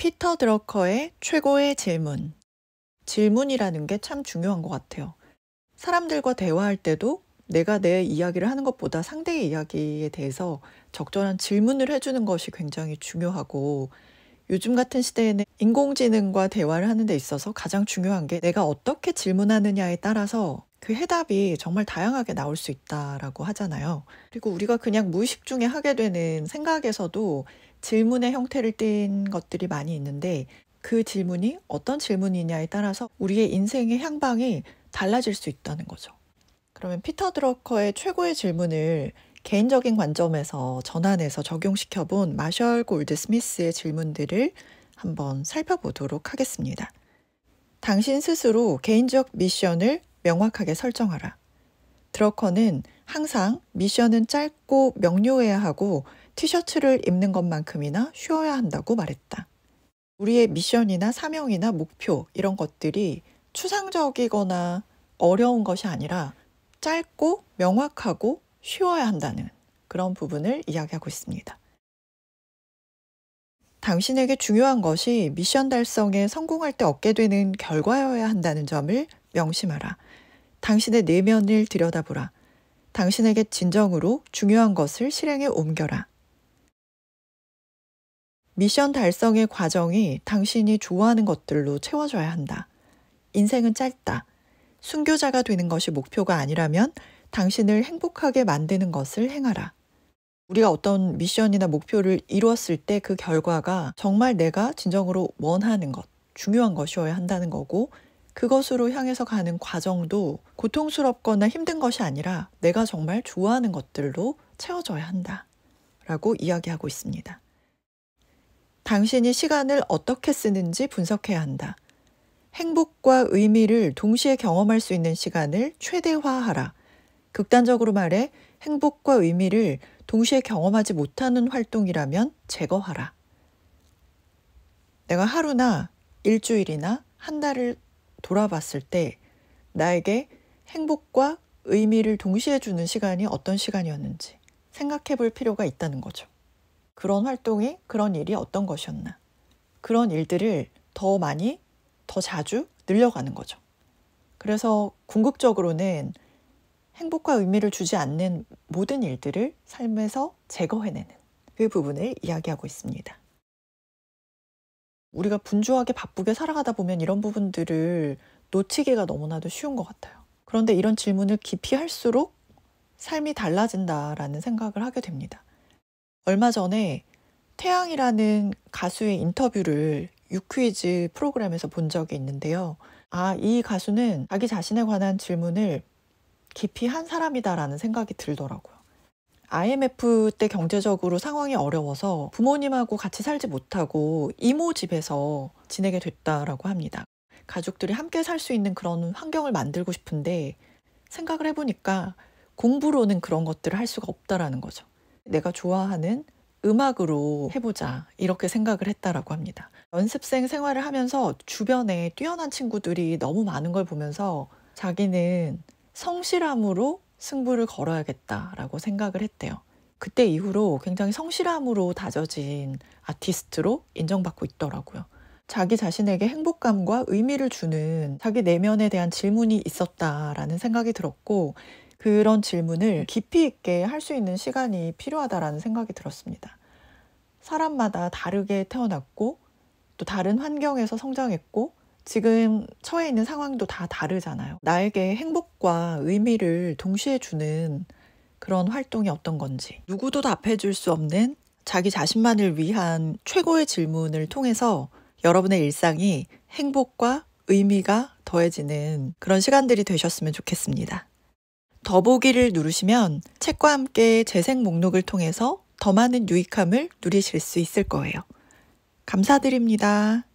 피터 드러커의 최고의 질문. 질문이라는 게 참 중요한 것 같아요. 사람들과 대화할 때도 내가 내 이야기를 하는 것보다 상대의 이야기에 대해서 적절한 질문을 해주는 것이 굉장히 중요하고, 요즘 같은 시대에는 인공지능과 대화를 하는 데 있어서 가장 중요한 게 내가 어떻게 질문하느냐에 따라서 그 해답이 정말 다양하게 나올 수 있다라고 하잖아요. 그리고 우리가 그냥 무의식 중에 하게 되는 생각에서도 질문의 형태를 띈 것들이 많이 있는데, 그 질문이 어떤 질문이냐에 따라서 우리의 인생의 향방이 달라질 수 있다는 거죠. 그러면 피터 드러커의 최고의 질문을 개인적인 관점에서 전환해서 적용시켜 본 마셜 골드 스미스의 질문들을 한번 살펴보도록 하겠습니다. 당신 스스로 개인적 미션을 명확하게 설정하라. 드러커는 항상 미션은 짧고 명료해야 하고 티셔츠를 입는 것만큼이나 쉬어야 한다고 말했다. 우리의 미션이나 사명이나 목표, 이런 것들이 추상적이거나 어려운 것이 아니라 짧고 명확하고 쉬워야 한다는 그런 부분을 이야기하고 있습니다. 당신에게 중요한 것이 미션 달성에 성공할 때 얻게 되는 결과여야 한다는 점을 명심하라. 당신의 내면을 들여다보라. 당신에게 진정으로 중요한 것을 실행에 옮겨라. 미션 달성의 과정이 당신이 좋아하는 것들로 채워져야 한다. 인생은 짧다. 순교자가 되는 것이 목표가 아니라면 당신을 행복하게 만드는 것을 행하라. 우리가 어떤 미션이나 목표를 이루었을 때 그 결과가 정말 내가 진정으로 원하는 것, 중요한 것이어야 한다는 거고, 그것으로 향해서 가는 과정도 고통스럽거나 힘든 것이 아니라 내가 정말 좋아하는 것들로 채워져야 한다 라고 이야기하고 있습니다. 당신이 시간을 어떻게 쓰는지 분석해야 한다. 행복과 의미를 동시에 경험할 수 있는 시간을 최대화하라. 극단적으로 말해 행복과 의미를 동시에 경험하지 못하는 활동이라면 제거하라. 내가 하루나 일주일이나 한 달을 돌아봤을 때 나에게 행복과 의미를 동시에 주는 시간이 어떤 시간이었는지 생각해 볼 필요가 있다는 거죠. 그런 활동이, 그런 일이 어떤 것이었나. 그런 일들을 더 많이, 더 자주 늘려가는 거죠. 그래서 궁극적으로는 행복과 의미를 주지 않는 모든 일들을 삶에서 제거해내는 그 부분을 이야기하고 있습니다. 우리가 분주하게 바쁘게 살아가다 보면 이런 부분들을 놓치기가 너무나도 쉬운 것 같아요. 그런데 이런 질문을 깊이 할수록 삶이 달라진다라는 생각을 하게 됩니다. 얼마 전에 태양이라는 가수의 인터뷰를 유퀴즈 프로그램에서 본 적이 있는데요. 이 가수는 자기 자신에 관한 질문을 깊이 한 사람이다라는 생각이 들더라고요. IMF 때 경제적으로 상황이 어려워서 부모님하고 같이 살지 못하고 이모 집에서 지내게 됐다라고 합니다. 가족들이 함께 살 수 있는 그런 환경을 만들고 싶은데 생각을 해보니까 공부로는 그런 것들을 할 수가 없다라는 거죠. 내가 좋아하는 음악으로 해보자, 이렇게 생각을 했다라고 합니다. 연습생 생활을 하면서 주변에 뛰어난 친구들이 너무 많은 걸 보면서 자기는 성실함으로 승부를 걸어야겠다라고 생각을 했대요. 그때 이후로 굉장히 성실함으로 다져진 아티스트로 인정받고 있더라고요. 자기 자신에게 행복감과 의미를 주는 자기 내면에 대한 질문이 있었다라는 생각이 들었고, 그런 질문을 깊이 있게 할 수 있는 시간이 필요하다라는 생각이 들었습니다. 사람마다 다르게 태어났고 또 다른 환경에서 성장했고 지금 처해 있는 상황도 다 다르잖아요. 나에게 행복과 의미를 동시에 주는 그런 활동이 어떤 건지, 누구도 답해 줄 수 없는 자기 자신만을 위한 최고의 질문을 통해서 여러분의 일상이 행복과 의미가 더해지는 그런 시간들이 되셨으면 좋겠습니다. 더보기를 누르시면 책과 함께 재생 목록을 통해서 더 많은 유익함을 누리실 수 있을 거예요. 감사드립니다.